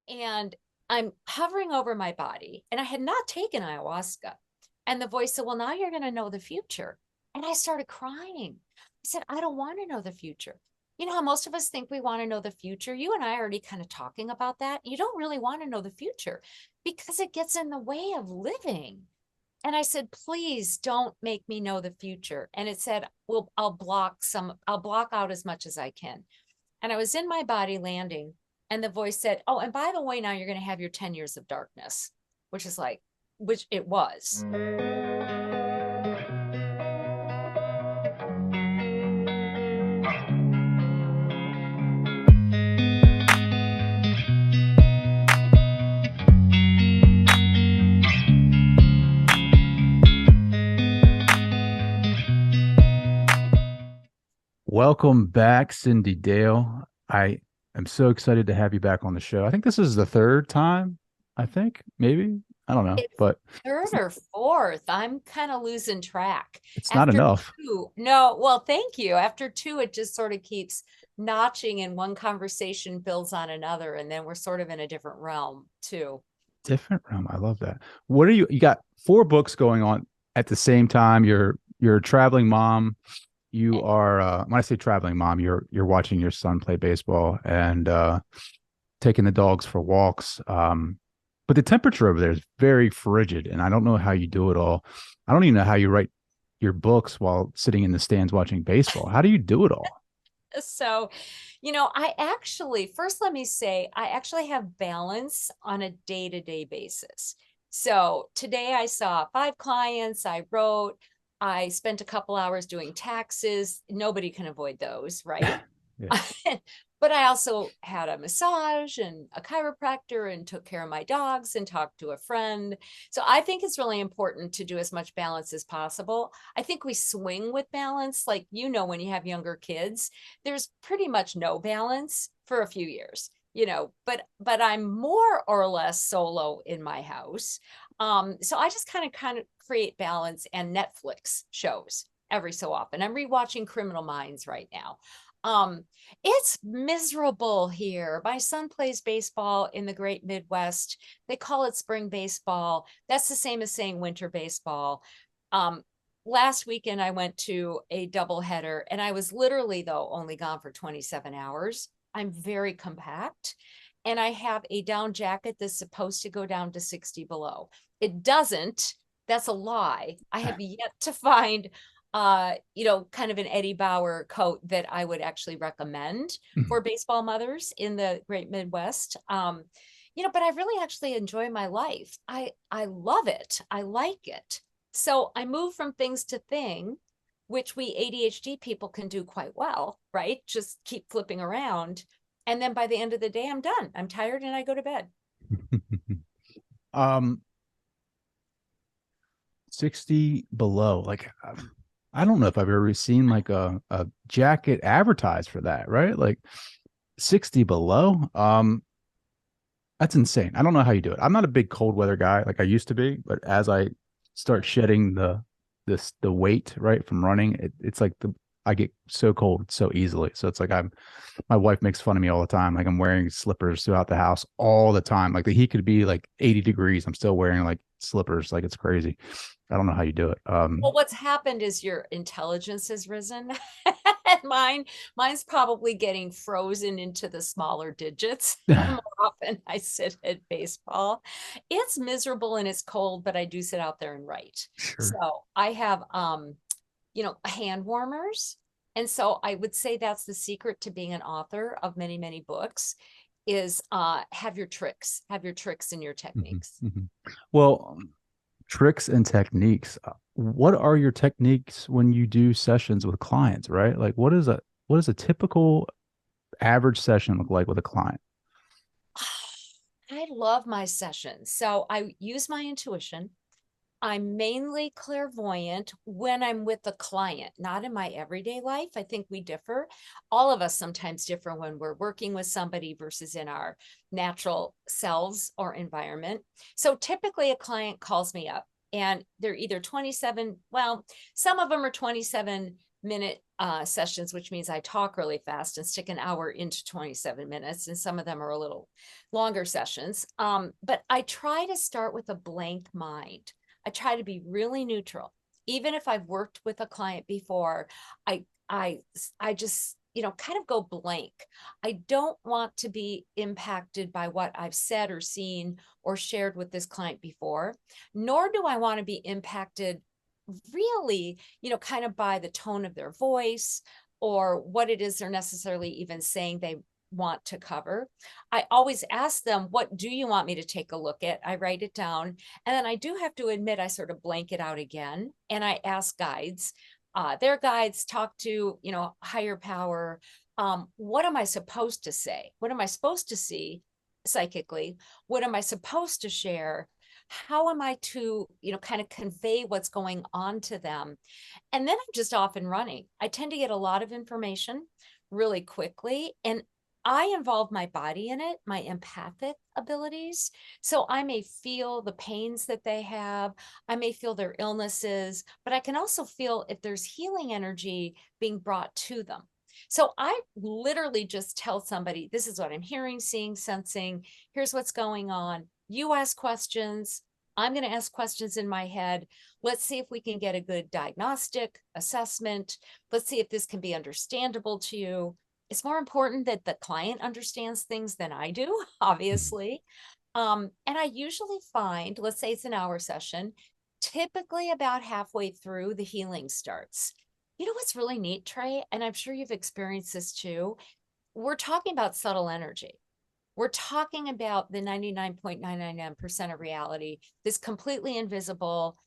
And I'm hovering over my body, and I had not taken ayahuasca. And the voice said, well, now you're going to know the future. And I started crying. I said, I don't want to know the future. You know how most of us think we want to know the future? You and I are already kind of talking about that. You don't really want to know the future because it gets in the way of living. And I said, please don't make me know the future. And it said, well, I'll block out as much as I can. And I was in my body landing, and the voice said, oh, and by the way, now you're going to have your 10 years of darkness, which is like, which it was. Welcome back, Cindy Dale. I am so excited to have you back on the show. I think this is the third time, I think, maybe. I don't know, It's but third or fourth. I'm kind of losing track. it's not After enough. two, no, well, thank you. After two, it just sort of keeps notching, and one conversation builds on another. And then we're sort of in a different realm, too. Different realm. I love that. What are you got four books going on at the same time. You're a traveling mom. You are when I say traveling mom, you're watching your son play baseball and taking the dogs for walks. But the temperature over there is very frigid, and I don't know how you do it all. I don't even know how you write your books while sitting in the stands watching baseball. How do you do it all? So, I actually, first, let me say, I actually have balance on a day-to-day basis. So today I saw five clients, I wrote, I spent a couple hours doing taxes. Nobody can avoid those, right? Yeah. But I also had a massage and a chiropractor and took care of my dogs and talked to a friend. So I think it's really important to do as much balance as possible. I think we swing with balance. Like, when you have younger kids, there's pretty much no balance for a few years, but I'm more or less solo in my house. So I just kind of create balance and Netflix shows every so often. I'm rewatching Criminal Minds right now. Um, it's miserable here. My son plays baseball in the great Midwest. They call it spring baseball. That's the same as saying winter baseball. Um, Last weekend I went to a doubleheader, and I was literally, though, only gone for 27 hours. I'm very compact, and I have a down jacket that's supposed to go down to 60 below. It doesn't. That's a lie. I have yet to find kind of an Eddie Bauer coat that I would actually recommend for baseball mothers in the great Midwest. But I really actually enjoy my life. I love it. I like it. So I move from things to thing, which we ADHD people can do quite well, right? Just keep flipping around. And then by the end of the day, I'm done. I'm tired and I go to bed. um 60 below. Like I don't know if I've ever seen like a jacket advertised for that, right? Like 60 below. That's insane. I don't know how you do it. I'm not a big cold weather guy like I used to be, but as I start shedding the weight right from running, it's like the I get so cold so easily. So it's like my wife makes fun of me all the time. Like I'm wearing slippers throughout the house all the time. Like the heat could be like 80 degrees. I'm still wearing like slippers. Like it's crazy. I don't know how you do it. Well, what's happened is your intelligence has risen. Mine's probably getting frozen into the smaller digits the more often I sit at baseball. It's miserable and it's cold, but I do sit out there and write. Sure. So I have hand warmers. And so I would say that's the secret to being an author of many, many books is have your tricks and your Mhm, techniques. mhm. Well, tricks and techniques. What are your techniques when you do sessions with clients, right? Like what is a typical average session look like with a client? I love my sessions. So I use my intuition. I'm mainly clairvoyant when I'm with the client, not in my everyday life. I think we differ. All of us sometimes differ when we're working with somebody versus in our natural selves or environment. So typically a client calls me up and they're either 27, well, some of them are 27 minute sessions, which means I talk really fast and stick an hour into 27 minutes. And some of them are a little longer sessions. But I try to start with a blank mind. I try to be really neutral. Even if I've worked with a client before, I I I just, kind of go blank. I don't want to be impacted by what I've said or seen or shared with this client before, nor do I want to be impacted really, kind of by the tone of their voice or what it is they're necessarily even saying they want to cover. I always ask them, what do you want me to take a look at? I write it down. And then I do have to admit, I sort of blank it out again. And I ask guides, their guides talk to, higher power. What am I supposed to say? What am I supposed to see psychically? What am I supposed to share? How am I to, kind of convey what's going on to them? And then I'm just off and running. I tend to get a lot of information really quickly, and I involve my body in it, my empathic abilities. So I may feel the pains that they have, I may feel their illnesses, but I can also feel if there's healing energy being brought to them. So I literally just tell somebody, this is what I'm hearing, seeing, sensing. Here's what's going on. You ask questions. I'm going to ask questions in my head. Let's see if we can get a good diagnostic assessment. Let's see if this can be understandable to you. It's more important that the client understands things than I do, obviously. And I usually find, let's say it's an hour session, typically about halfway through, the healing starts. You know what's really neat, Trey? And I'm sure you've experienced this too. We're talking about subtle energy. We're talking about the 99.999% of reality that's completely invisible,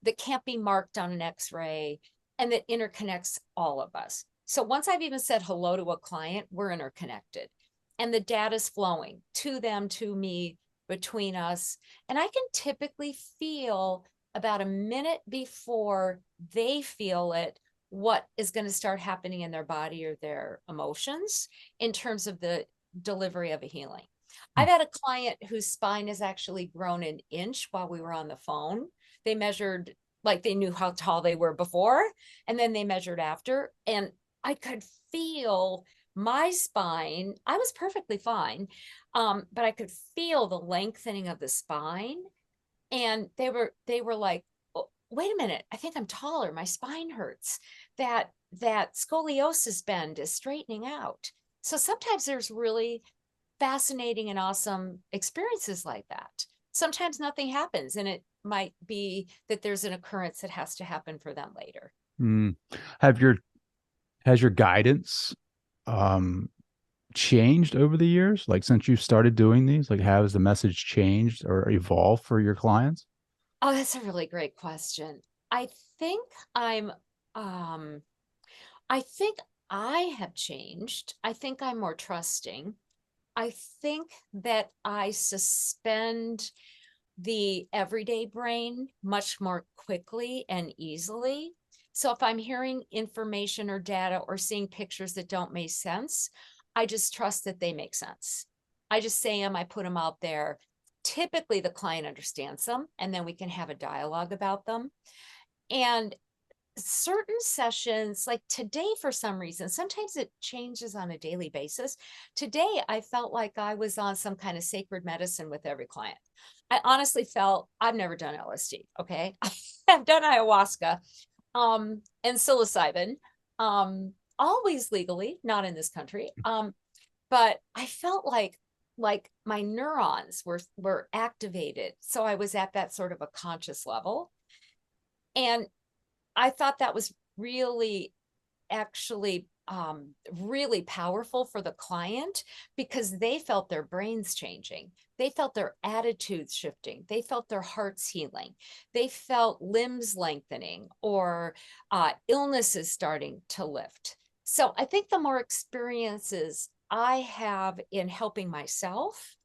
that can't be marked on an X-ray, and that interconnects all of us. So once I've even said hello to a client, we're interconnected. And the data's flowing to them, to me, between us. And I can typically feel about a minute before they feel it, what is going to start happening in their body or their emotions in terms of the delivery of a healing. I've had a client whose spine has actually grown an inch while we were on the phone. They measured, like they knew how tall they were before, and then they measured after. And I could feel my spine. I was perfectly fine, but I could feel the lengthening of the spine. And they were like, "Oh, wait a minute, I think I'm taller. My spine hurts. That scoliosis bend is straightening out." So sometimes there's really fascinating and awesome experiences like that. Sometimes nothing happens, and it might be that there's an occurrence that has to happen for them later. Mm. Have your has your guidance um changed over the years? Like since you started doing these, like has the message changed or evolved for your clients? Oh, that's a really great question. I think I'm um I think I have changed. I think I'm more trusting. I think that I suspend the everyday brain much more quickly and easily. So if I'm hearing information or data or seeing pictures that don't make sense, I just trust that they make sense. I just say them, I put them out there. Typically, the client understands them, and then we can have a dialogue about them. And certain sessions, like today, for some reason, sometimes it changes on a daily basis. Today, I felt like I was on some kind of sacred medicine with every client. I honestly felt I've never done LSD. Okay. I've done ayahuasca, and psilocybin, always legally, not in this country. But I felt like my neurons were activated. So I was at that sort of a conscious level. And I thought that was really actually really powerful for the client because they felt their brains changing. They felt their attitudes shifting. They felt their hearts healing. They felt limbs lengthening or illnesses starting to lift. So I think the more experiences I have in helping myself,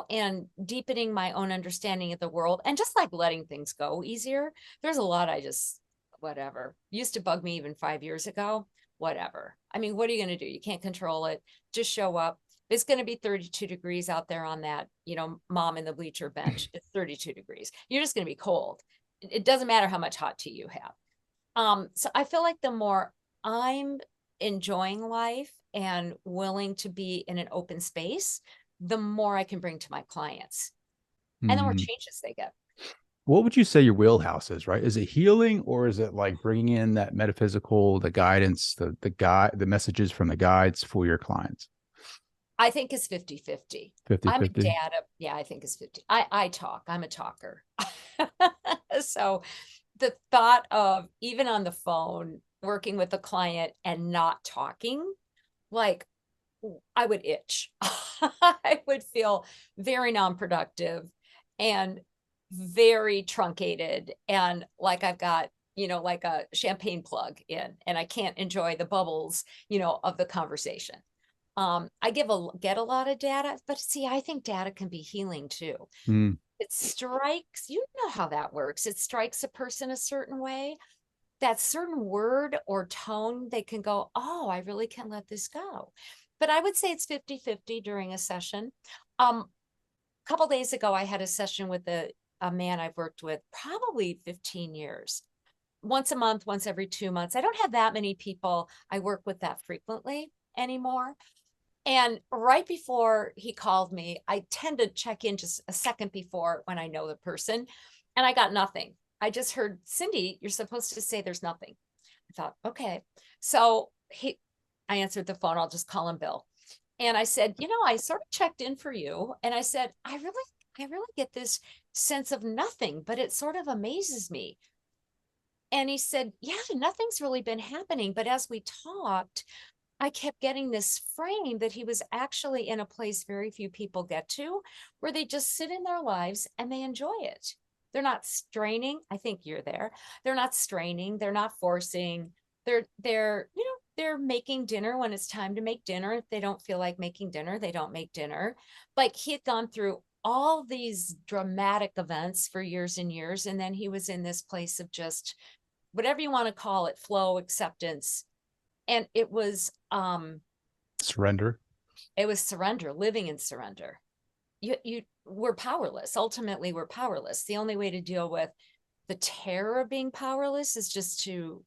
and deepening my own understanding of the world and just like letting things go easier. There's a lot I just, whatever, used to bug me even 5 years ago. Whatever. I mean, what are you going to do? You can't control it. Just show up. It's going to be 32 degrees out there on that, mom in the bleacher bench. It's 32 degrees. You're just going to be cold. It doesn't matter how much hot tea you have. So I feel like the more I'm enjoying life and willing to be in an open space, the more I can bring to my clients and the more Mhm. changes they get. What would you say your wheelhouse is, right? Is it healing, or is it like bringing in that metaphysical, the guidance, the guide, the messages from the guides for your clients? I think it's 50-50. 50 I'm a 50. data, yeah, I think it's 50. I talk, I'm a talker. So the thought of even on the phone working with a client and not talking, like I would itch. I would feel very non-productive and very truncated and like I've got, like a champagne plug in and I can't enjoy the bubbles, of the conversation. I get a lot of data, but see, I think data can be healing too. Mm, It strikes, you know how that works. It strikes a person a certain way, that certain word or tone, they can go, oh, I really can let this go. But I would say it's 50-50 during a session. A couple days ago, I had a session with a man I've worked with probably 15 years. Once a month, once every 2 months. I don't have that many people I work with that frequently anymore. And right before he called me, I tend to check in just a second before when I know the person. And I got nothing. I just heard, Cyndi, you're supposed to say there's nothing. I thought, okay. So I answered the phone. I'll just call him Bill. And I said, I sort of checked in for you. And I said, I really get this sense of nothing, but it sort of amazes me. And he said, yeah, nothing's really been happening. But as we talked, I kept getting this frame that he was actually in a place very few people get to, where they just sit in their lives and they enjoy it. They're not straining. I think you're there. They're not straining. They're not forcing. They're making dinner when it's time to make dinner. If they don't feel like making dinner, they don't make dinner. Like he had gone through all these dramatic events for years and years. And then he was in this place of just whatever you want to call it, flow, acceptance, and surrender. it was surrender, living in surrender. You we're powerless. Ultimately, we're powerless. The only way to deal with the terror of being powerless is just to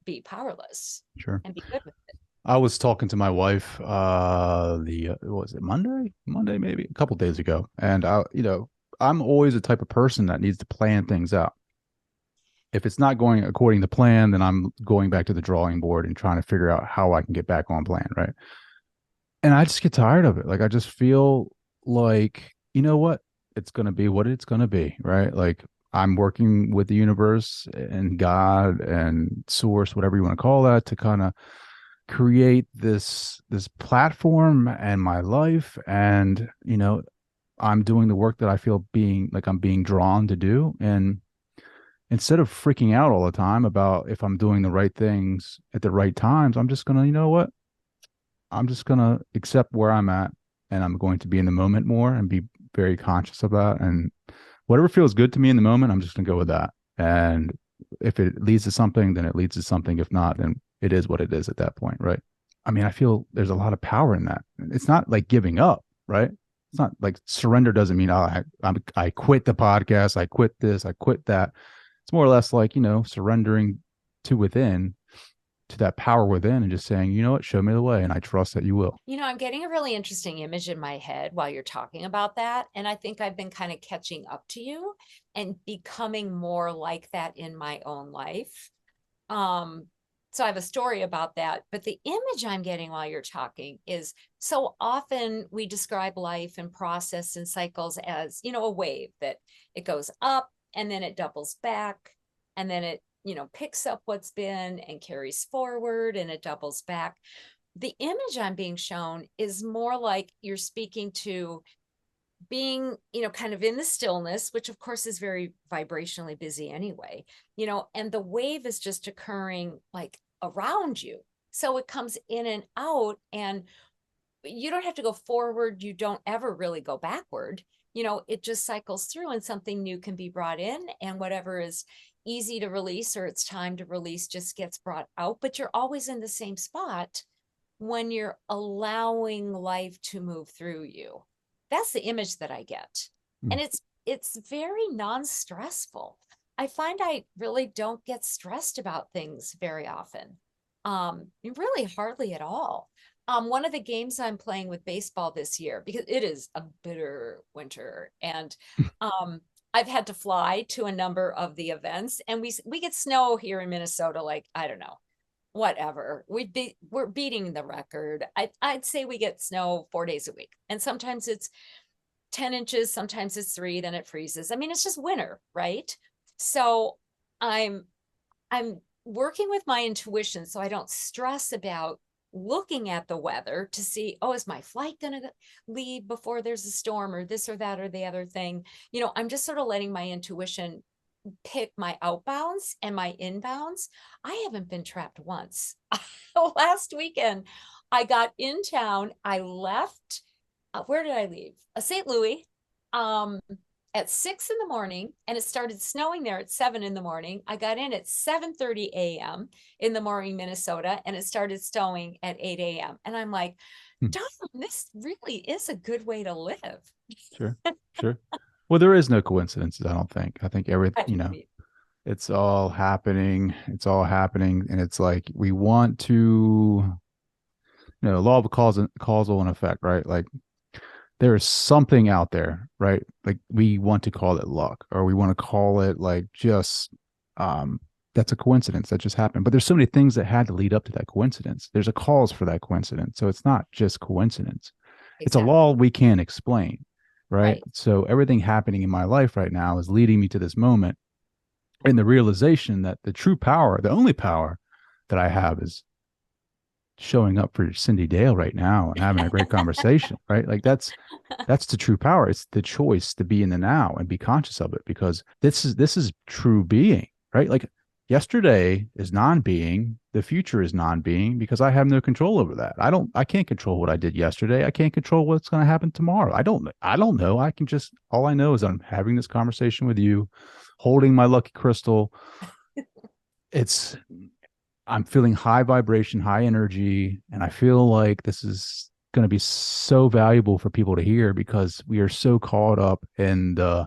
be powerless Sure. and be good with it. I was talking to my wife the what was it, Monday maybe a couple days ago, and I'm always the type of person that needs to plan things out. If it's not going according to plan, then I'm going back to the drawing board and trying to figure out how I can get back on plan, right? And I just get tired of it. Like I just feel like, you know what? It's going to be what it's going to be, right? Like I'm working with the universe and God and source, whatever you want to call that, to kind of create this platform and my life. And I'm doing the work that I feel being like I'm being drawn to do. And instead of freaking out all the time about if I'm doing the right things at the right times, I'm just gonna, you know what? I'm just gonna accept where I'm at, and I'm going to be in the moment more and be very conscious of that. And whatever feels good to me in the moment, I'm just gonna go with that. And if it leads to something, then it leads to something. If not, then it is what it is at that point, right? I mean, I feel there's a lot of power in that. It's not like giving up, right? It's not like surrender doesn't mean, oh, I quit the podcast, I quit this, I quit that. It's more or less like, surrendering to within, to that power within, and just saying, you know what, show me the way, and I trust that you will. I'm getting a really interesting image in my head while you're talking about that. And I think I've been kind of catching up to you and becoming more like that in my own life. Um, so I have a story about that, but the image I'm getting while you're talking is so often we describe life and process and cycles as, a wave that it goes up and then it doubles back and then it, picks up what's been and carries forward and it doubles back. The image I'm being shown is more like you're speaking to being, kind of in the stillness, which of course is very vibrationally busy anyway, and the wave is just occurring like around you. So it comes in and out, and you don't have to go forward. You don't ever really go backward. It just cycles through and something new can be brought in, and whatever is easy to release or it's time to release just gets brought out. But you're always in the same spot when you're allowing life to move through you. That's the image that I get. Mm. And it's very non-stressful. I find I really don't get stressed about things very often. Really hardly at all. One of the games I'm playing with baseball this year, because it is a bitter winter, and um, I've had to fly to a number of the events, and we get snow here in Minnesota, like I don't know, whatever. We're beating the record. I'd say we get snow 4 days a week, and sometimes it's 10 inches, sometimes it's three, then it freezes. I mean, it's just winter, right? So I'm I'm working with my intuition so I don't stress about looking at the weather to see, oh, is my flight going to leave before there's a storm or this or that or the other thing? I'm just sort of letting my intuition pick my outbounds and my inbounds. I haven't been trapped once. Last weekend, I got in town. I left. Where did I leave? St. Louis. Um, at 6 in the morning, and it started snowing there at 7 in the morning. I got in at 7:30 a.m. in the morning, Minnesota, and it started snowing at 8 a.m. And I'm like, Hmm. darn, this really is a good way to live. Sure, sure. Well, there is no coincidences, I don't think. I think everything, I it's all happening. It's all happening. And it's like we want to, law of causal and effect, right? Like there is something out there, right? Like we want to call it luck, or we want to call it like just um that's a coincidence that just happened. But there's so many things that had to lead up to that coincidence. There's a cause for that coincidence. So it's not just coincidence. It's a exactly law we can't explain, right? right. So everything happening in my life right now is leading me to this moment and the realization that the true power, the only power that I have is showing up for Cyndi Dale right now and having a great conversation, right? Like that's the true power. It's the choice to be in the now and be conscious of it, because this is true being, right? Like yesterday is non-being, the future is non-being, because I have no control over that. I can't control what I did yesterday. I can't control what's going to happen tomorrow. I don't know. I can just all I know is I'm having this conversation with you, holding my lucky crystal. It's I'm feeling high vibration, high energy, and I feel like this is going to be so valuable for people to hear, because we are so caught up in the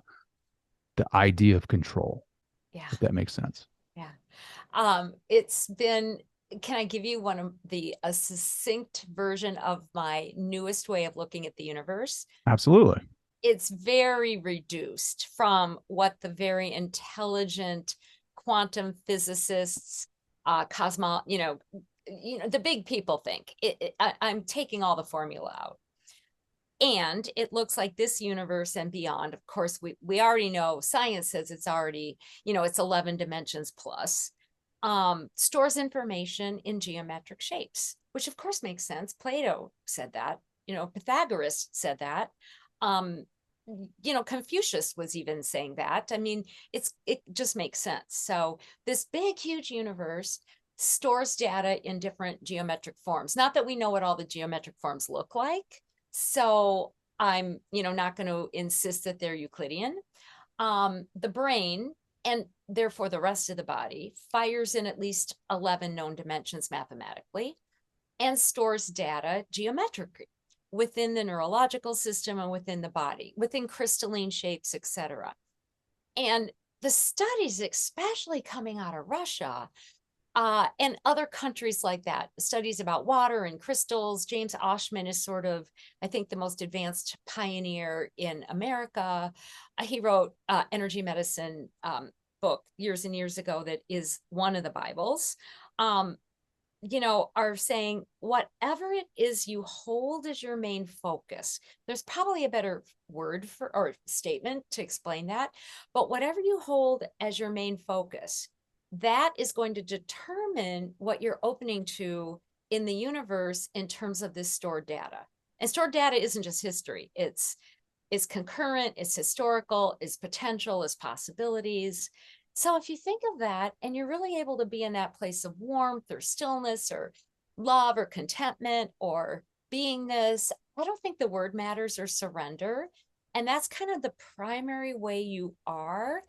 idea of control, Yeah, if that makes sense. yeah. It's been, can I give you one of a succinct version of my newest way of looking at the universe? Absolutely. It's very reduced from what the very intelligent quantum physicists, the big people think. I'm taking all the formula out. And it looks like this universe and beyond, of course, we already know, science says it's already, it's 11 dimensions plus, stores information in geometric shapes, which of course makes sense. Plato said that, Pythagoras said that. Um, Confucius was even saying that. I mean, it just makes sense. So this big, huge universe stores data in different geometric forms. Not that we know what all the geometric forms look like. So I'm, not going to insist that they're Euclidean. The brain, and therefore the rest of the body, fires in at least 11 known dimensions mathematically and stores data geometrically within the neurological system and within the body, within crystalline shapes, etc. And the studies, especially coming out of Russia, and other countries like that, studies about water and crystals. James Oshman is sort of, I think, the most advanced pioneer in America. He wrote energy medicine book years and years ago that is one of the Bibles. Um, are saying whatever it is you hold as your main focus, there's probably a better word for or statement to explain that, but whatever you hold as your main focus, that is going to determine what you're opening to in the universe in terms of this stored data. And stored data isn't just history, it's concurrent, it's historical, it's potential, it's possibilities. So if you think of that and you're really able to be in that place of warmth or stillness or love or contentment or beingness, I don't think the word matters, or surrender. And that's kind of the primary way you are.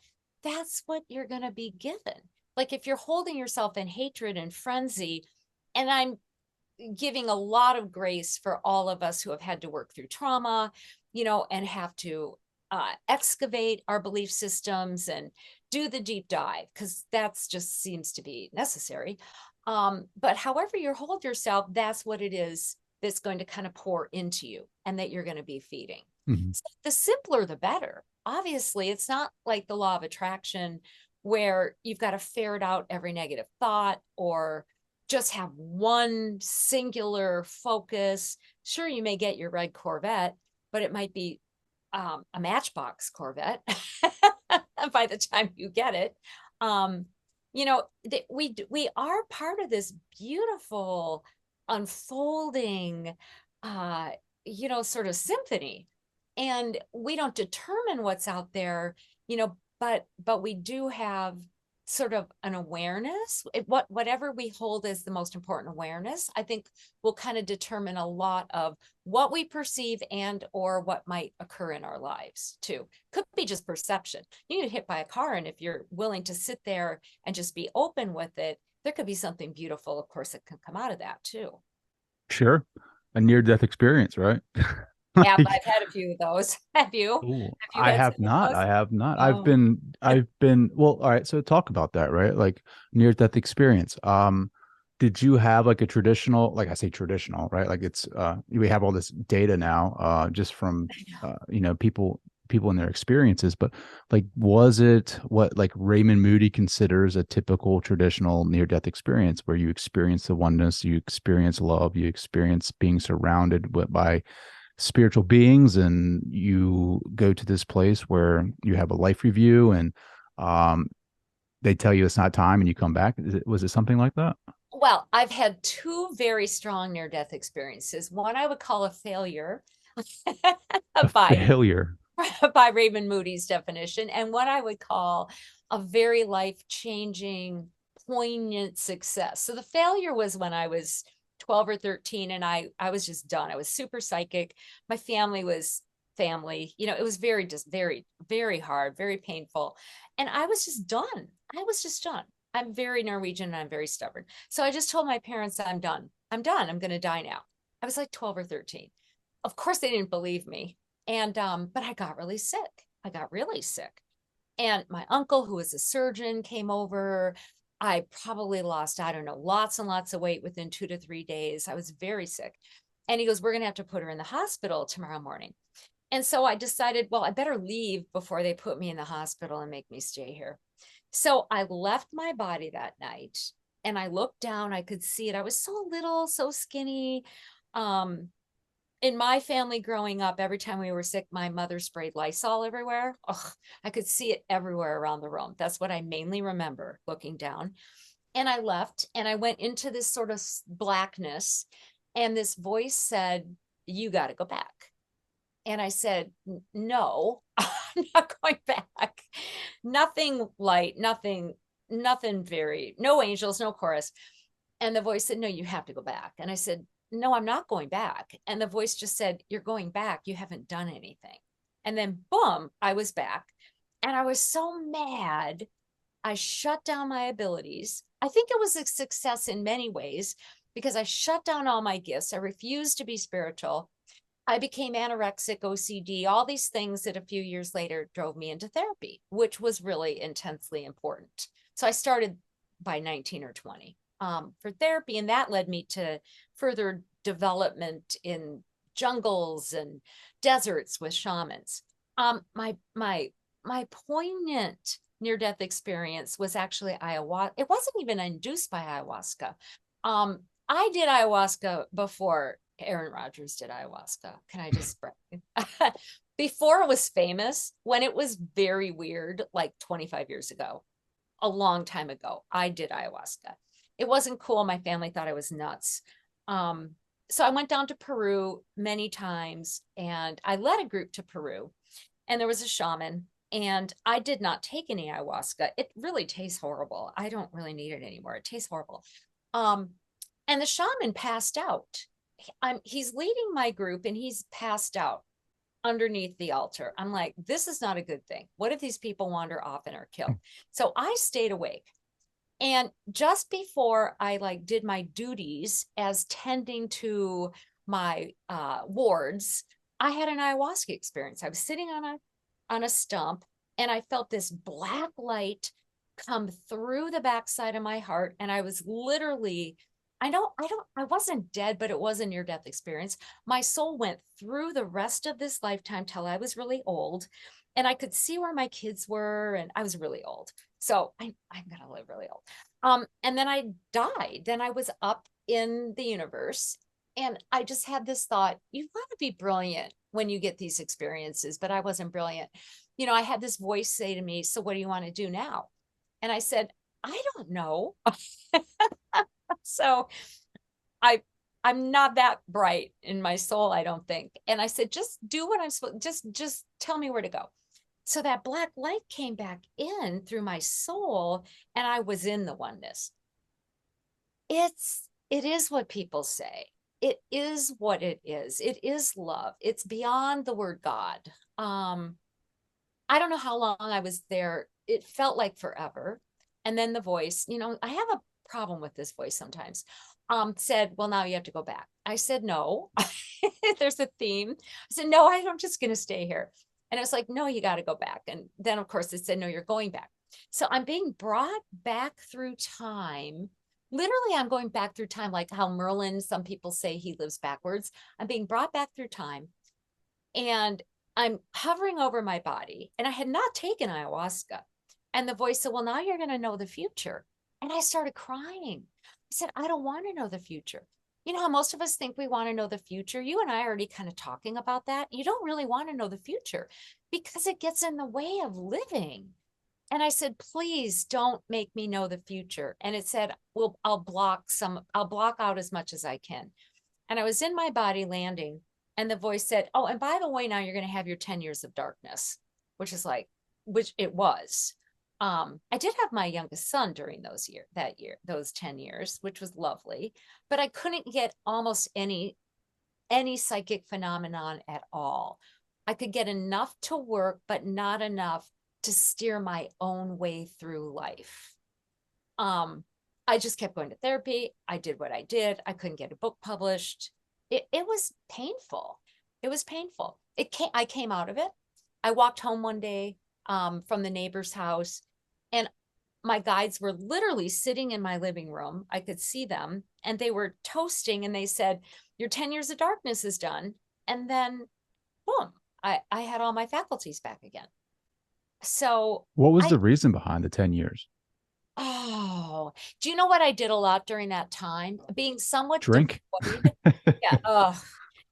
That's what you're going to be given. Like if you're holding yourself in hatred and frenzy, and I'm giving a lot of grace for all of us who have had to work through trauma, and have to excavate our belief systems and do the deep dive, because that's just seems to be necessary. But however you hold yourself, that's what it is that's going to kind of pour into you and that you're going to be feeding. Mhm. So the simpler, the better. Obviously, it's not like the law of attraction where you've got to ferret out every negative thought or just have one singular focus. Sure, you may get your red Corvette, but it might be a Matchbox Corvette by the time you get it. Um, we are part of this beautiful unfolding, uh, sort of symphony, and we don't determine what's out there, but we do have sort of an awareness. Whatever we hold as the most important awareness, I think will kind of determine a lot of what we perceive and or what might occur in our lives too. Could be just perception. You get hit by a car, and if you're willing to sit there and just be open with it, there could be something beautiful, of course, that can come out of that too. Sure. A near death experience, right? Yeah, Like, I've had a few of those. Have you? ooh, Have you I had some have of not. those? I have not. Oh, I've been, well, all right. So talk about that, right? Like near death experience. Did you have like a traditional, like I say traditional, right? Like it's, we have all this data now, just from, people and their experiences, but like, was it what like Raymond Moody considers a typical traditional near death experience where you experience the oneness, you experience love, you experience being surrounded by spiritual beings, and you go to this place where you have a life review, and um they tell you it's not time and you come back? Was it something like that? well, I've had two very strong near-death experiences. One I would call a failure A by failure. by Raymond Moody's definition, and what I would call a very life-changing, poignant success. So the failure was when I was 12 or 13, and I was just done. I was super psychic. My family was family. It was very, very hard, very painful. And I was just done. I was just done. I'm very Norwegian and I'm very stubborn. So I just told my parents, I'm done. I'm done. I'm going to die now. I was like 12 or 13. Of course, they didn't believe me. And but I got really sick. I got really sick. And my uncle, who was a surgeon, came over. I probably lost, I don't know, lots and lots of weight within 2 to 3 days. I was very sick. And he goes, we're going to have to put her in the hospital tomorrow morning. And so I decided, well, I better leave before they put me in the hospital and make me stay here. So I left my body that night and I looked down. I could see it. I was so little, so skinny. Um, in my family growing up, every time we were sick, my mother sprayed Lysol everywhere. Ugh, I could see it everywhere around the room. That's what I mainly remember looking down. And I left and I went into this sort of blackness. And this voice said, you got to go back. And I said, no, I'm not going back. Nothing light, nothing very, no angels, no chorus. And the voice said, no, you have to go back. And I said, no, I'm not going back. And the voice just said, you're going back. You haven't done anything. And then boom, I was back. And I was so mad. I shut down my abilities. I think it was a success in many ways because I shut down all my gifts. I refused to be spiritual. I became anorexic, OCD, all these things that a few years later drove me into therapy, which was really intensely important. So I started by 19 or 20 for therapy, and that led me to further development in jungles and deserts with shamans. My poignant near-death experience was actually ayahuasca. It wasn't even induced by ayahuasca. I did ayahuasca before Aaron Rodgers did ayahuasca. Can I just before it was famous, when it was very weird, like 25 years ago, a long time ago, I did ayahuasca. It wasn't cool. My family thought I was nuts. Um, so I went down to Peru many times and I led a group to Peru, and there was a shaman. And I did not take any ayahuasca. It really tastes horrible. I don't really need it anymore. It tastes horrible. Um, and the shaman passed out. He's leading my group and he's passed out underneath the altar. I'm like, this is not a good thing. What if these people wander off and are killed? So I stayed awake. And just before I like did my duties as tending to my wards, I had an ayahuasca experience. I was sitting on a stump and I felt this black light come through the backside of my heart. And I was literally, I wasn't dead, but it was a near death experience. My soul went through the rest of this lifetime till I was really old. And I could see where my kids were, and I was really old. So I'm going to live really old. And then I died. Then I was up in the universe. And I just had this thought, you want to be brilliant when you get these experiences, but I wasn't brilliant. I had this voice say to me, so what do you want to do now? And I said, I don't know. So I I'm not that bright in my soul, I don't think. And I said, just do what I'm supposed, just tell me where to go. So that black light came back in through my soul, and I was in the oneness. It is what people say. It is what it is. It is love. It's beyond the word God. Um, I don't know how long I was there. It felt like forever. And then the voice, I have a problem with this voice sometimes, said, well, now you have to go back. I said, no, there's a theme. I said, no, I'm just going to stay here. And it was like, no, you got to go back. And then, of course, it said, no, you're going back. So I'm being brought back through time. Literally, I'm going back through time, like how Merlin, some people say he lives backwards. I'm being brought back through time. And I'm hovering over my body, and I had not taken ayahuasca. And the voice said, well, now you're going to know the future. And I started crying. I said, I don't want to know the future. You know how most of us think we want to know the future? You and I are already kind of talking about that. You don't really want to know the future because it gets in the way of living. And I said, please don't make me know the future. And it said, well, I'll block out as much as I can. And I was in my body landing, and the voice said, oh, and by the way, now you're going to have your 10 years of darkness, which it was. I did have my youngest son during those 10 years, which was lovely, but I couldn't get almost any psychic phenomenon at all. I could get enough to work, but not enough to steer my own way through life. I just kept going to therapy. I did what I did. I couldn't get a book published. It was painful. It was painful. I came out of it. I walked home one day from the neighbor's house, and my guides were literally sitting in my living room. I could see them, and they were toasting, and they said, your 10 years of darkness is done. And then boom, I had all my faculties back again. So What was I the reason behind the 10 years? Oh, do you know what I did a lot during that time? Being somewhat Drink? devoid. Yeah.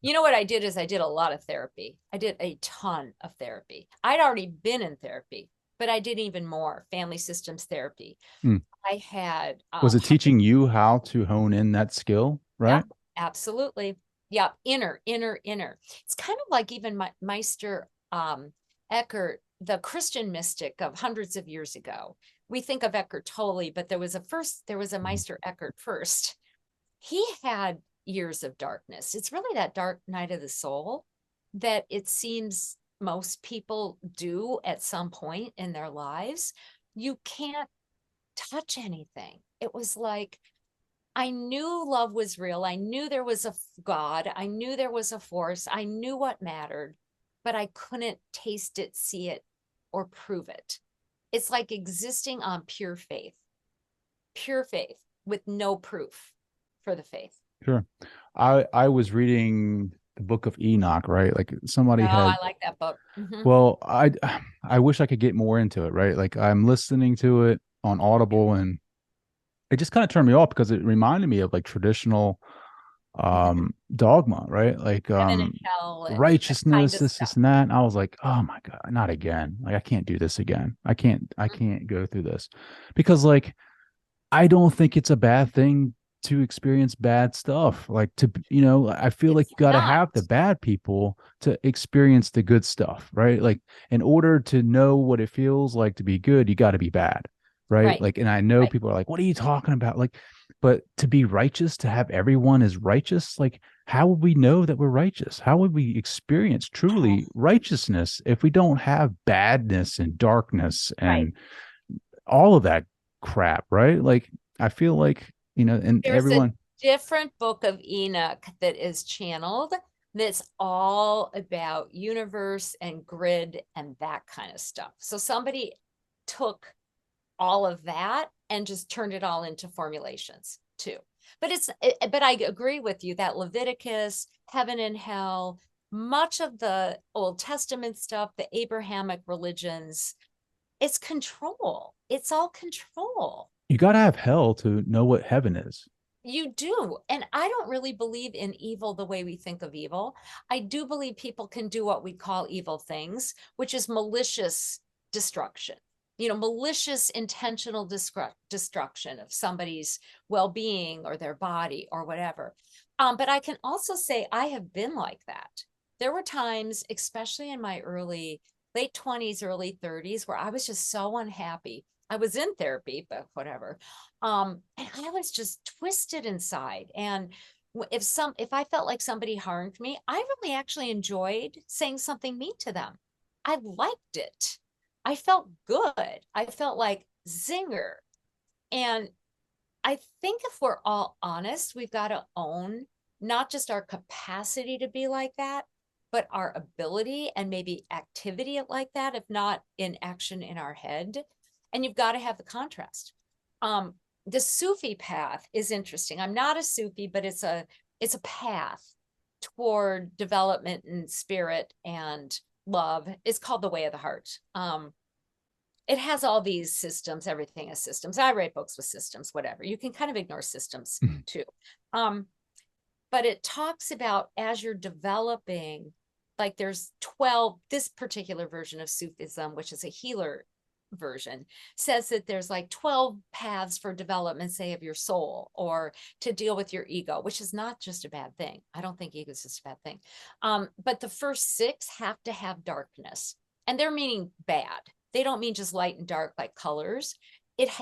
You know what I did is I did a lot of therapy. I did a ton of therapy. I'd already been in therapy, but I did even more family systems therapy. Hmm. I had Was it teaching you how to hone in that skill, yeah, right? absolutely. Yeah, inner. It's kind of like even Meister Eckhart, the Christian mystic of hundreds of years ago. We think of Eckhart Tolle, but there was a Meister Eckhart first. He had years of darkness. It's really that dark night of the soul that it seems most people do at some point in their lives. You can't touch anything. It was like I knew love was real. I knew there was a God. I knew there was a force. I knew what mattered, but I couldn't taste it, see it, or prove it. It's like existing on pure faith with no proof for the faith. Sure. I was reading the book of Enoch, right? Like Oh, somebody I had, like that book. Mm-hmm. well, I wish I could get more into it, right? Like I'm listening to it on Audible, and it just kind of turned me off because it reminded me of like traditional Mm-hmm. dogma, right? Like Heaven and hell and that kind righteousness, of this stuff. and that. And I was like, oh my God, not again. Like I can't do this again. I can't go through this. Because like I don't think it's a bad thing to experience bad stuff. Like I feel like It's you got to not have the bad people to experience the good stuff, right? Like in order to know what it feels like to be good, you got to be bad, right? right, Like, and I know right. people are like, what are you talking about? Like, but to be righteous, to have everyone as righteous, like, how would we know that we're righteous? How would we experience Oh, truly righteousness if we don't have badness and darkness right. and all of that crap, right? Like, I feel like, and There's a everyone, different book of Enoch that is channeled that's all about universe and grid and that kind of stuff. So somebody took all of that and just turned it all into formulations too. But I agree with you that Leviticus, heaven and hell, much of the Old Testament stuff, the Abrahamic religions, it's control. It's all control. You got to have hell to know what heaven is. You do. And I don't really believe in evil the way we think of evil. I do believe people can do what we call evil things, which is malicious destruction. Malicious intentional destruction of somebody's well-being or their body or whatever. But I can also say I have been like that. There were times, especially in my late 20s, early 30s, where I was just so unhappy. I was in therapy, but whatever. And I was just twisted inside. And if I felt like somebody harmed me, I really actually enjoyed saying something mean to them. I liked it. I felt good. I felt like zinger. And I think if we're all honest, we've got to own not just our capacity to be like that, but our ability and maybe activity like that, if not in action in our head. And you've got to have the contrast. The Sufi path is interesting. I'm not a Sufi, but it's a path toward development and spirit and love. It's called the Way of the Heart. It has all these systems. Everything is systems. I write books with systems, whatever. You can kind of ignore systems too. But it talks about as you're developing, like there's 12, this particular version of Sufism, which is a healer version, says that there's like 12 paths for development, say, of your soul or to deal with your ego, which is not just a bad thing. I don't think ego is just a bad thing. But the first 6 have to have darkness, and they're meaning bad. They don't mean just light and dark like colors.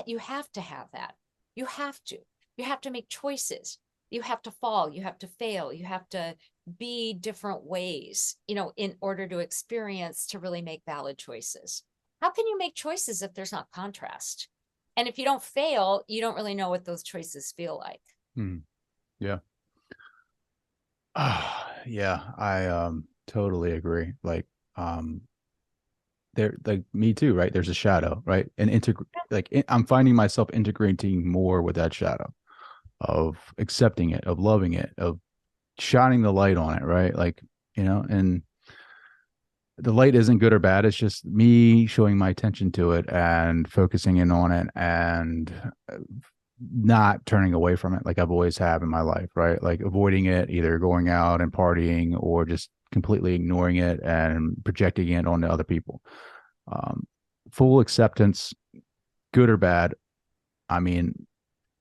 You have to have that. You have to make choices. You have to fall, you have to fail, you have to be different ways, in order to really make valid choices. How can you make choices if there's not contrast? And if you don't fail, you don't really know what those choices feel like. Yeah. Yeah, I totally agree. Like there, like me too, right? There's a shadow, right? And I'm finding myself integrating more with that shadow, of accepting it, of loving it, of shining the light on it, right? Like, and the light isn't good or bad. It's just me showing my attention to it and focusing in on it and not turning away from it like I've always have in my life, right? Like avoiding it, either going out and partying or just completely ignoring it and projecting it onto other people. Full acceptance, good or bad. I mean,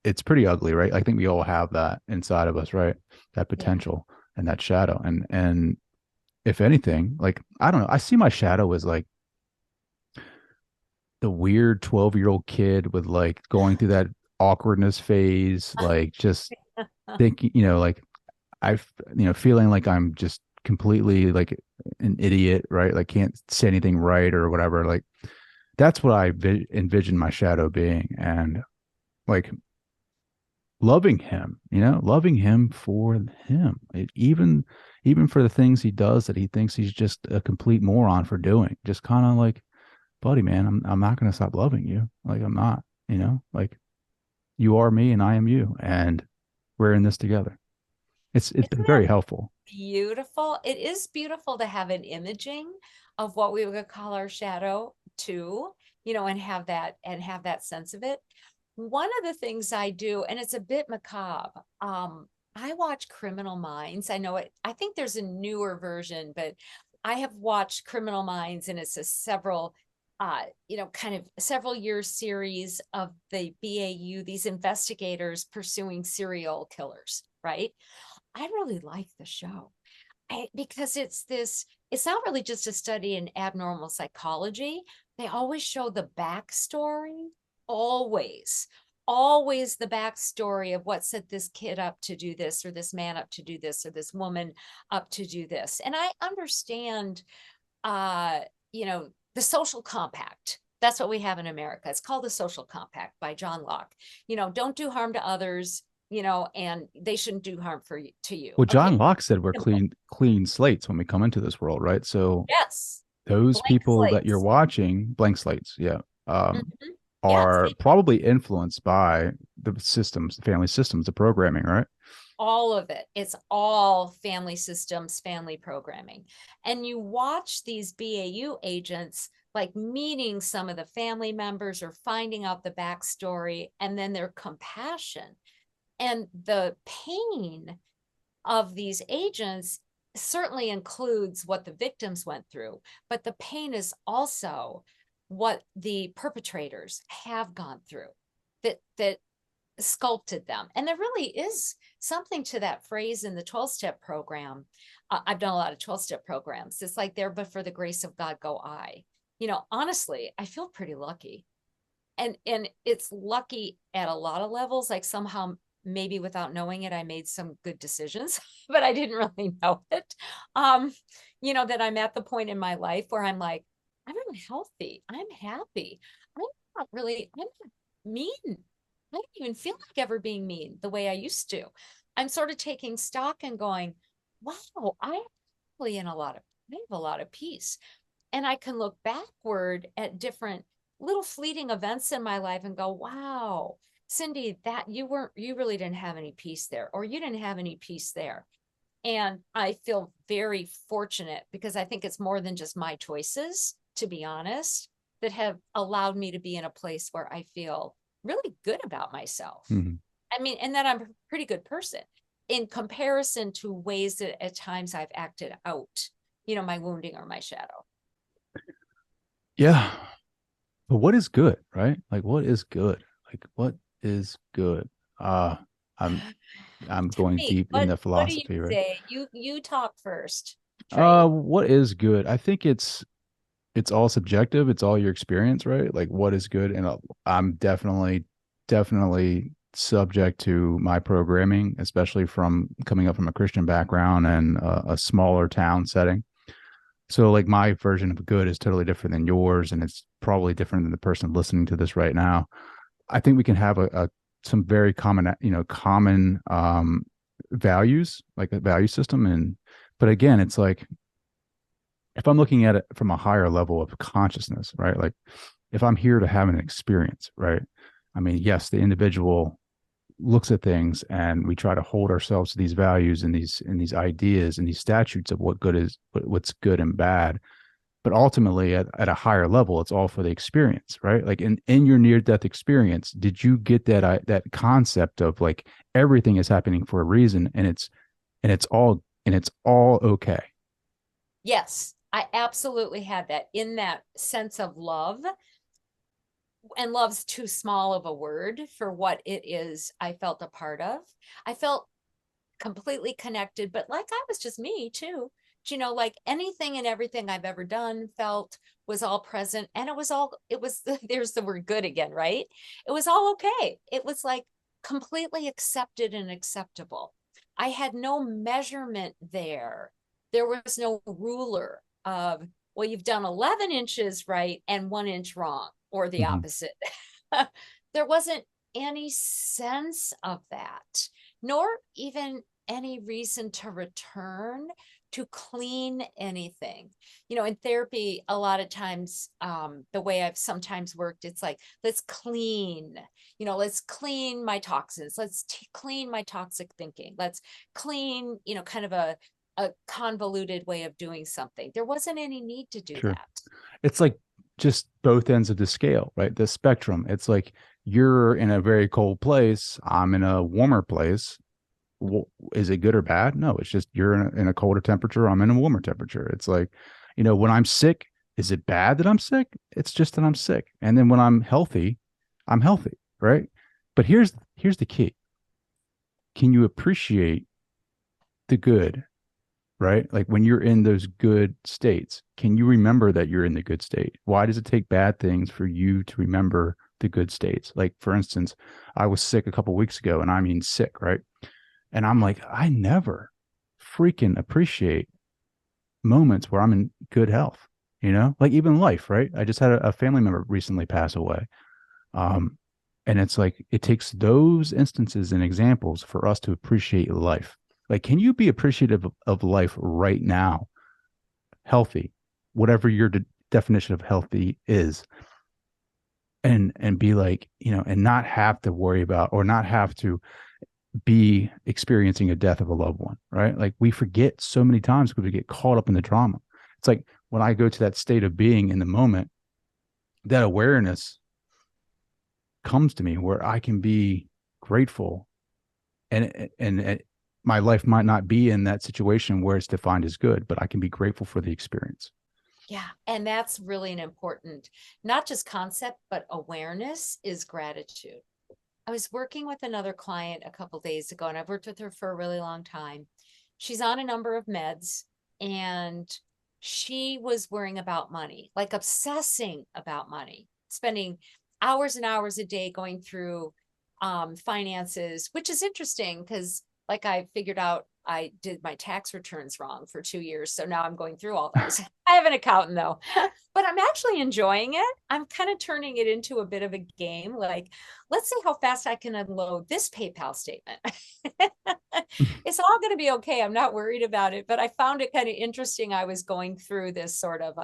it's pretty ugly, right? I think we all have that inside of us, right? That Yeah. potential and that shadow. And if anything, like, I don't know, I see my shadow as like the weird 12-year-old kid with like going through that awkwardness phase, like just thinking, like feeling like I'm just completely like an idiot, right? Like can't say anything right or whatever. Like that's what I envision my shadow being. And like loving him for him, even for the things he does that he thinks he's just a complete moron for doing. Just kind of like, buddy, man, I'm not going to stop loving you. Like I'm not, like you are me and I am you, and we're in this together. It's been Isn't very that helpful. beautiful? It is beautiful to have an imaging of what we would call our shadow too, and have that sense of it. One of the things I do, and it's a bit macabre, I watch Criminal Minds. I think there's a newer version, but I have watched Criminal Minds, and it's a kind of several year series of the BAU, these investigators pursuing serial killers, right? I really like the show. Because it's not really just a study in abnormal psychology. They always show the backstory, always, always the backstory of what set this kid up to do this, or this man up to do this, or this woman up to do this. And I understand, uh, the social compact. That's what we have in America. It's called the Social Compact by John Locke. Don't do harm to others, and they shouldn't do harm to you. Well, Okay. John Locke said we're Simple. clean slates when we come into this world, right? So Yes. those Blank people that you're slates. watching, blank slates, yeah. Um, Mhm. Yes, are probably influenced by the systems, the family systems, the programming, right? all of it. It's all family systems, family programming. And you watch these BAU agents like meeting some of the family members or finding out the backstory, and then their compassion and the pain of these agents certainly includes what the victims went through, but the pain is also what the perpetrators have gone through that sculpted them. And there really is something to that phrase in the 12-step program. I've done a lot of 12-step programs. It's like, there, but for the grace of God go I. Honestly, I feel pretty lucky. And it's lucky at a lot of levels. Like, somehow, maybe without knowing it, I made some good decisions, but I didn't really know it. Um, that I'm at the point in my life where I'm like, I'm healthy. I'm happy. I'm I'm not mean. I don't even feel like ever being mean the way I used to. I'm sort of taking stock and going, wow, I really I have a lot of peace. And I can look backward at different little fleeting events in my life and go, wow, Cyndi, that you really didn't have any peace there, or you didn't have any peace there. And I feel very fortunate, because I think it's more than just my choices, to be honest, that have allowed me to be in a place where I feel really good about myself. Mm-hmm. I mean, and that I'm a pretty good person in comparison to ways that at times I've acted out, my wounding or my shadow. Yeah. But what is good, right? Like what is good? Like what is good? Uh I'm I'm Tell going me, deep in the what do you philosophy, right? say? You talk first, Trey. What is good? I think it's all subjective. It's all your experience, right? Like what is good, and I'm definitely subject to my programming, especially from coming up from a Christian background and a smaller town setting. So like my version of good is totally different than yours, and it's probably different than the person listening to this right now. I think we can have a some very common, common values, like a value system. And but again, it's like if I'm looking at it from a higher level of consciousness, right? Like if I'm here to have an experience, right? I mean, yes, the individual looks at things and we try to hold ourselves to these values and these ideas and these statutes of what good is, what's good and bad. But ultimately at a higher level, it's all for the experience, right? Like in your near death experience, did you get that concept of like everything is happening for a reason, and it's all okay? Yes, I absolutely had that, in that sense of love. And love's too small of a word for what it is I felt a part of. I felt completely connected, but like I was just me too. Like anything and everything I've ever done, felt, was all present. And it was, there's the word good again, right? It was all okay. It was like completely accepted and acceptable. I had no measurement there. There was no ruler of, well, you've done 11 inches right and 1 inch wrong, or the Mm-hmm. opposite. There wasn't any sense of that, nor even any reason to return to clean anything. In therapy, a lot of times, the way I've sometimes worked, it's like, let's clean my toxins. Let's clean my toxic thinking. Let's clean, kind of a convoluted way of doing something. There wasn't any need to do Sure. that. It's like just both ends of the scale, right? The spectrum. It's like you're in a very cold place, I'm in a warmer place. Is it good or bad? No, it's just you're in a colder temperature, I'm in a warmer temperature. It's like, when I'm sick, is it bad that I'm sick? It's just that I'm sick. And then when I'm healthy, right? But here's the key. Can you appreciate the good, right? Like when you're in those good states, can you remember that you're in the good state? Why does it take bad things for you to remember the good states? Like, for instance, I was sick a couple weeks ago, and I mean sick, right? And I'm like, I never freaking appreciate moments where I'm in good health, like even life, right? I just had a family member recently pass away. Um, and it's like, it takes those instances and examples for us to appreciate life. Like, can you be appreciative of life right now, healthy, whatever your definition of healthy is? and be like, and not have to worry about, or not have to be experiencing a death of a loved one, right? Like we forget so many times because we get caught up in the drama. It's like when I go to that state of being in the moment, that awareness comes to me where I can be grateful, and my life might not be in that situation where it's defined as good, but I can be grateful for the experience. Yeah. And that's really an important, not just concept, but awareness is gratitude. I was working with another client a couple days ago, and I've worked with her for a really long time. She's on a number of meds, and she was worrying about money, like obsessing about money, spending hours and hours a day going through finances, which is interesting because, like, I figured out I did my tax returns wrong for 2 years. So now I'm going through all those. I have an accountant though, but I'm actually enjoying it. I'm kind of turning it into a bit of a game. Like, let's see how fast I can unload this PayPal statement. It's all going to be okay. I'm not worried about it, but I found it kind of interesting. I was going through this sort of,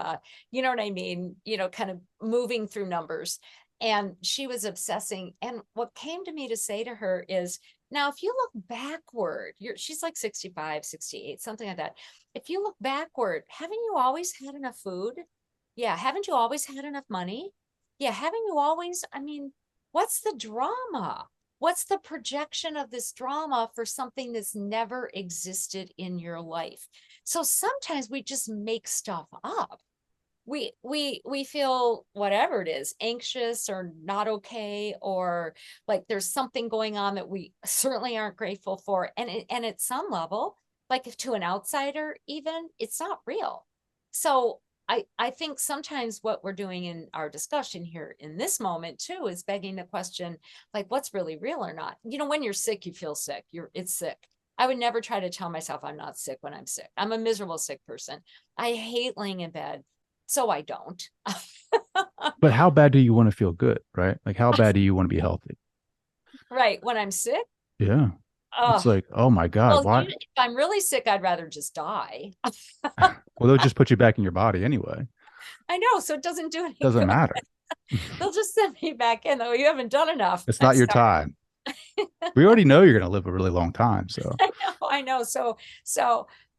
you know what I mean? Kind of moving through numbers. And she was obsessing. And what came to me to say to her is, now, if you look backward, she's like 65, 68, something like that. If you look backward, haven't you always had enough food? Yeah. Haven't you always had enough money? Yeah. Haven't you always, I mean, what's the drama? What's the projection of this drama for something that's never existed in your life? So sometimes we just make stuff up. We feel whatever it is, anxious or not okay, or like there's something going on that we certainly aren't grateful for, and at some level, like if to an outsider even, it's not real. So I think sometimes what we're doing in our discussion here in this moment too is begging the question, like, what's really real or not. When you're sick, you feel sick, it's sick. I would never try to tell myself I'm not sick when I'm sick. I'm a miserable sick person. I hate laying in bed, so I don't. But how bad do you want to feel good, right? Like how bad do you want to be healthy? Right. When I'm sick, Yeah. It's oh, like, oh my God, well, why? if I'm really sick, I'd rather just die. Well, they'll just put you back in your body anyway. I know. So it doesn't do any Doesn't good. matter. They'll just send me back in. Oh, you haven't done enough. It's I'm not your sorry. time. We already know you're going to live a really long time. So, I know. So,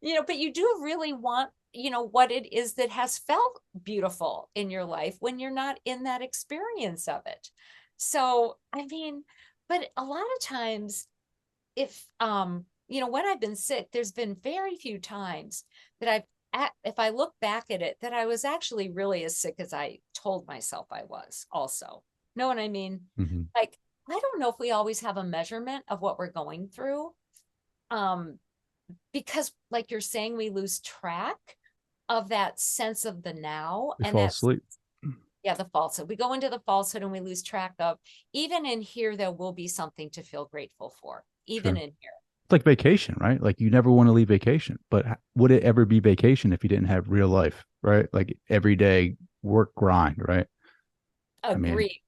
but you do really want, what it is that has felt beautiful in your life when you're not in that experience of it. So, I mean, but a lot of times, when I've been sick, there's been very few times that if I look back at it, that I was actually really as sick as I told myself I was also. Know what I mean? mhm. Like, I don't know if we always have a measurement of what we're going through. Um, because like you're saying, we lose track of that sense of the now, We and fall that's, asleep. yeah, the falsehood. We go into the falsehood and we lose track of, even in here, there will be something to feel grateful for, even Sure. in here. It's like vacation, right? Like you never want to leave vacation, but would it ever be vacation if you didn't have real life, right? Like everyday work grind, right? I mean, Agree.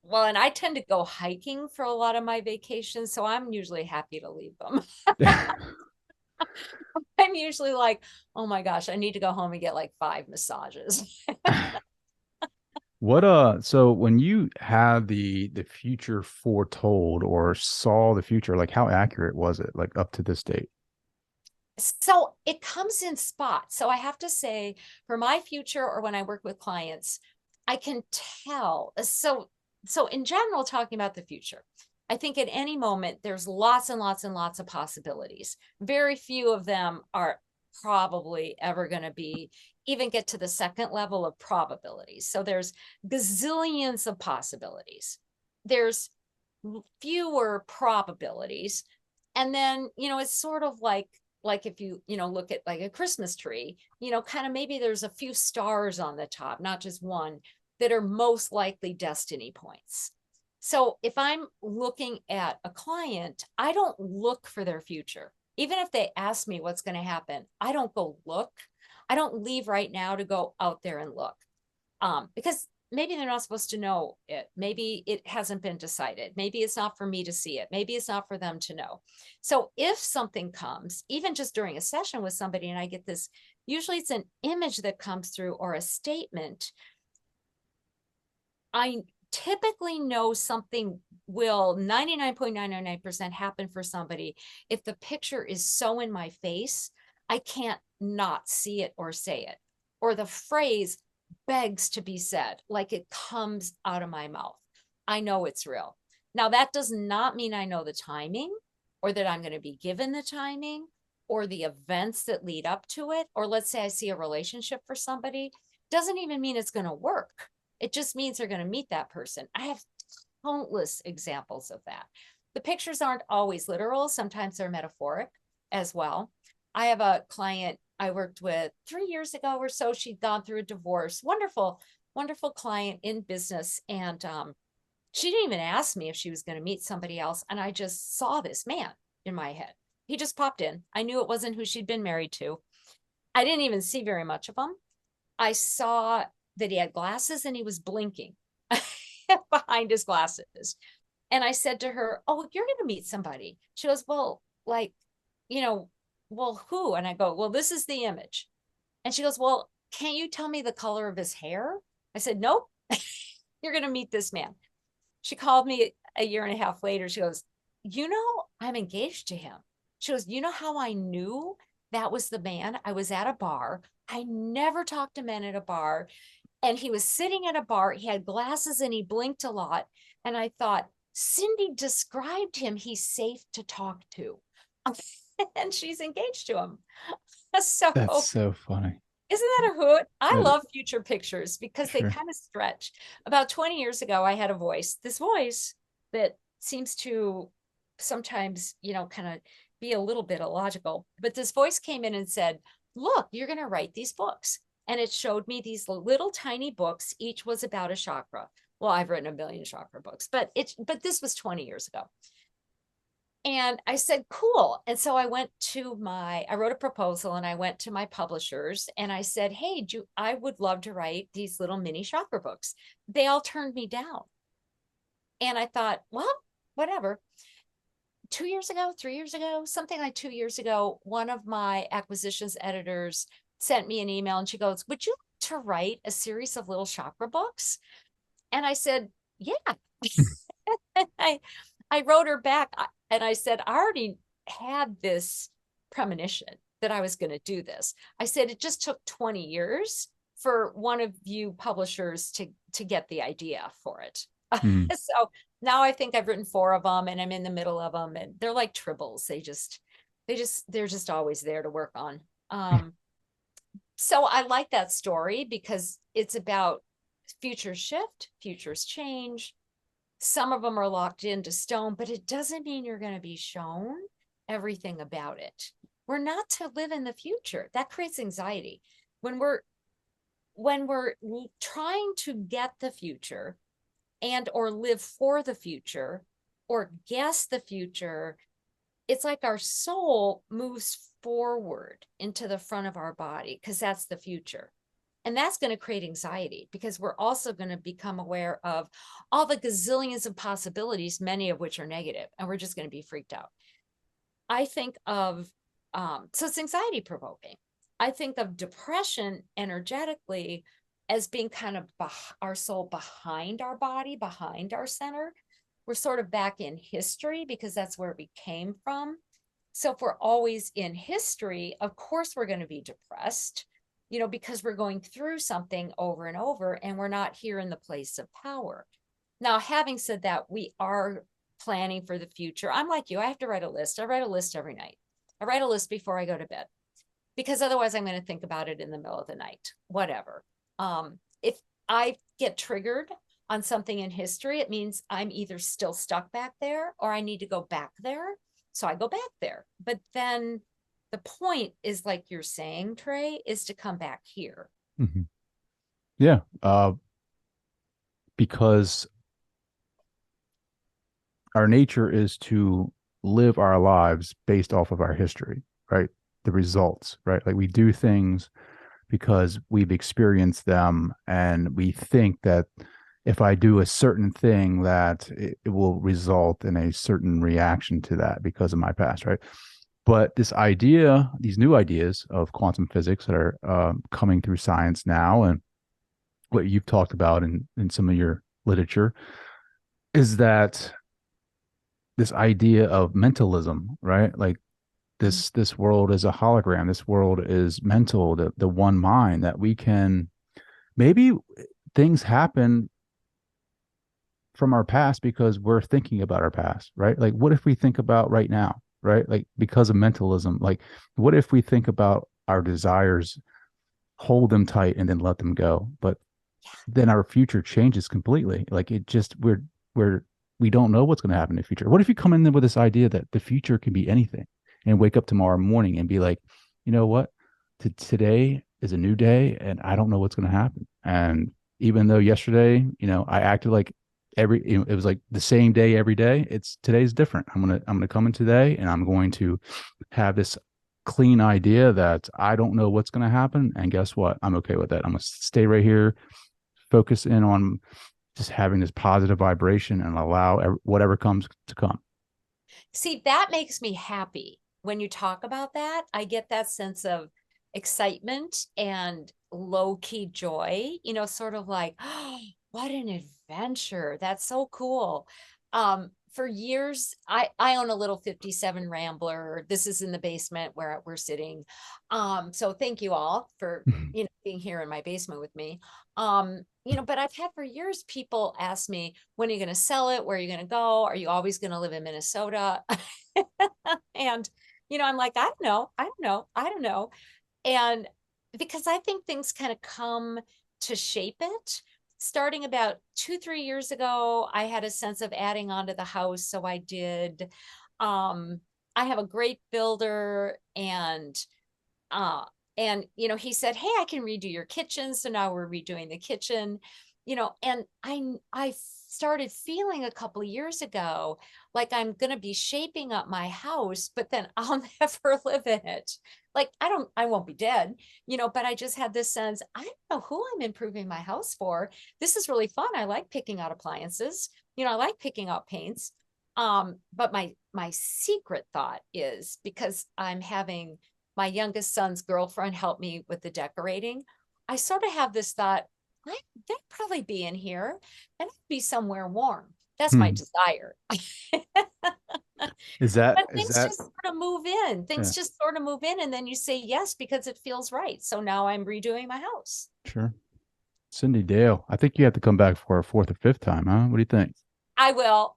Well, and I tend to go hiking for a lot of my vacations, so I'm usually happy to leave them. I'm usually like, oh my gosh, I need to go home and get like 5 massages. so when you had the future foretold or saw the future, like how accurate was it, like up to this date? So it comes in spots. So I have to say, for my future or when I work with clients, I can tell. So in general, talking about the future, I think at any moment there's lots and lots and lots of possibilities. Very few of them are probably ever going to be even get to the second level of probabilities. So there's gazillions of possibilities. There's fewer probabilities. And then, it's sort of like if you look at like a Christmas tree, kind of maybe there's a few stars on the top, not just one, that are most likely destiny points. So if I'm looking at a client, I don't look for their future. Even if they ask me what's going to happen, I don't go look. I don't leave right now to go out there and look. Because maybe they're not supposed to know it. Maybe it hasn't been decided. Maybe it's not for me to see it. Maybe it's not for them to know. So if something comes, even just during a session with somebody, and I get this, usually it's an image that comes through or a statement, I typically know something will 99.999% happen for somebody if the picture is so in my face, I can't not see it or say it, or the phrase begs to be said, like it comes out of my mouth. I know it's real. Now, that does not mean I know the timing or that I'm going to be given the timing or the events that lead up to it. Or let's say I see a relationship for somebody, doesn't even mean it's going to work. It just means they're going to meet that person. I have countless examples of that. The pictures aren't always literal, sometimes they're metaphoric as well. I have a client I worked with 3 years ago or so. She'd gone through a divorce. Wonderful, wonderful client in business. And she didn't even ask me if she was going to meet somebody else. And I just saw this man in my head. He just popped in. I knew it wasn't who she'd been married to. I didn't even see very much of him. I saw that he had glasses and he was blinking behind his glasses. And I said to her, "Oh, you're going to meet somebody." She goes, "Well, like, you know, well, who?" And I go, "Well, this is the image." And she goes, "Well, can't you tell me the color of his hair?" I said, "Nope, you're going to meet this man." She called me a year and a half later. She goes, "I'm engaged to him." She goes, "You know how I knew that was the man? I was at a bar. I never talked to men at a bar. And he was sitting at a bar. He had glasses and he blinked a lot. And I thought, Cyndi described him. He's safe to talk to." And she's engaged to him. That's So so funny. isn't that a hoot? I That, love future pictures because they sure. kind of stretch. About 20 years ago, I had a voice, this voice that seems to sometimes, kind of be a little bit illogical. But this voice came in and said, "Look, you're going to write these books." And it showed me these little tiny books. Each was about a chakra. Well, I've written a million chakra books, but this was 20 years ago. And I said, "Cool." And so I wrote a proposal and I went to my publishers and I said, "Hey, I would love to write these little mini chakra books." They all turned me down. And I thought, well, whatever. 2 years ago, 3 years ago, something like 2 years ago, one of my acquisitions editors sent me an email and she goes, "Would you like to write a series of little chakra books?" And I said, "Yeah." I, I wrote her back and I said, "I already had this premonition that I was going to do this." I said, "It just took 20 years for one of you publishers to get the idea for it." Mm. So now I think I've written 4 of them and I'm in the middle of them and they're like tribbles. They're just always there to work on. So I like that story because it's about futures shift, futures change. Some of them are locked into stone, but it doesn't mean you're going to be shown everything about it. We're not to live in the future. That creates anxiety. When we're trying to get the future and or live for the future or guess the future, it's like our soul moves forward into the front of our body because that's the future. And that's going to create anxiety because we're also going to become aware of all the gazillions of possibilities, many of which are negative, and we're just going to be freaked out. I think of, so it's anxiety provoking. I think of depression energetically as being kind of our soul behind our body, behind our center. We're sort of back in history because that's where we came from. So if we're always in history, of course we're going to be depressed, because we're going through something over and over and we're not here in the place of power. Now, having said that, we are planning for the future. I'm like you, I have to write a list. I write a list every night. I write a list before I go to bed because otherwise I'm going to think about it in the middle of the night, whatever. If I get triggered on something in history, it means I'm either still stuck back there or I need to go back there. So I go back there. But then the point is, like you're saying, Trey, is to come back here. Mm-hmm. Yeah. Because our nature is to live our lives based off of our history, right? The results, right? Like we do things because we've experienced them and we think that if I do a certain thing that it will result in a certain reaction to that because of my past, right? But these new ideas of quantum physics that are coming through science now, and what you've talked about in some of your literature, is that this idea of mentalism, right? Like Mm. this world is a hologram. This world is mental, the one mind that we can maybe things happen from our past because we're thinking about our past, right? Like, what if we think about right now, right? Like, because of mentalism, like, what if we think about our desires, hold them tight, and then let them go? But then our future changes completely. Like, it just, we're, we don't know what's going to happen in the future. What if you come in there with this idea that the future can be anything and wake up tomorrow morning and be like, you know what? Today is a new day and I don't know what's going to happen. And even though yesterday, I acted like it was like the same day every day. It's today's different. I'm gonna come in today and I'm going to have this clean idea that I don't know what's gonna happen. And guess what? I'm okay with that. I'm gonna stay right here, focus in on just having this positive vibration and allow whatever comes to come. See, that makes me happy. When you talk about that, I get that sense of excitement and low key joy, sort of like, oh, what an adventure. That's so cool. For years, I own a little 57 Rambler. This is in the basement where we're sitting. So thank you all for, being here in my basement with me. But I've had for years people ask me, when are you going to sell it? Where are you going to go? Are you always going to live in Minnesota? And, I'm like, I don't know. I don't know. I don't know. And because I think things kind of come to shape it. Starting about 2, 3 years ago, I had a sense of adding on to the house. So I did. I have a great builder uh he said, hey, I can redo your kitchen, so now we're redoing the kitchen. And I started feeling a couple of years ago like I'm going to be shaping up my house, but then I'll never live in it. Like I won't be dead, but I just had this sense, I don't know who I'm improving my house for. This is really fun. I like picking out appliances, I like picking out paints. But my secret thought is, because I'm having my youngest son's girlfriend help me with the decorating, I sort of have this thought, they'd probably be in here and I'd be somewhere warm. That's my Hmm. desire. Is that But is things that just sort of move in. yeah, Things just sort of move in, and then you say yes because it feels right. So now I'm redoing my house. sure. Cindy Dale, I think you have to come back for a fourth or fifth time, huh? What do you think? I will.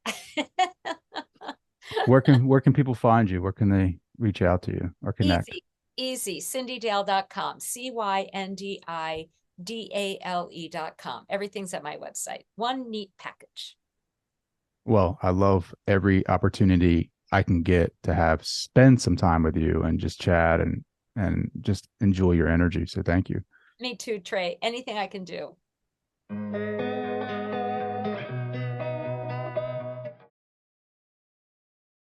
Where can people find you? Where can they reach out to you or connect? Easy, easy. CyndiDale.com. CYNDIDALE.com. Everything's at my website. One neat package. Well, I love every opportunity I can get to have spend some time with you and just chat and just enjoy your energy. So thank you. Me too, Trey. Anything I can do.